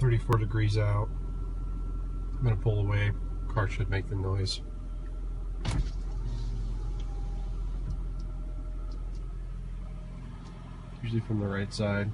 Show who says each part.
Speaker 1: 34 degrees out. I'm going to pull away. Car should make the noise. Usually from the right side.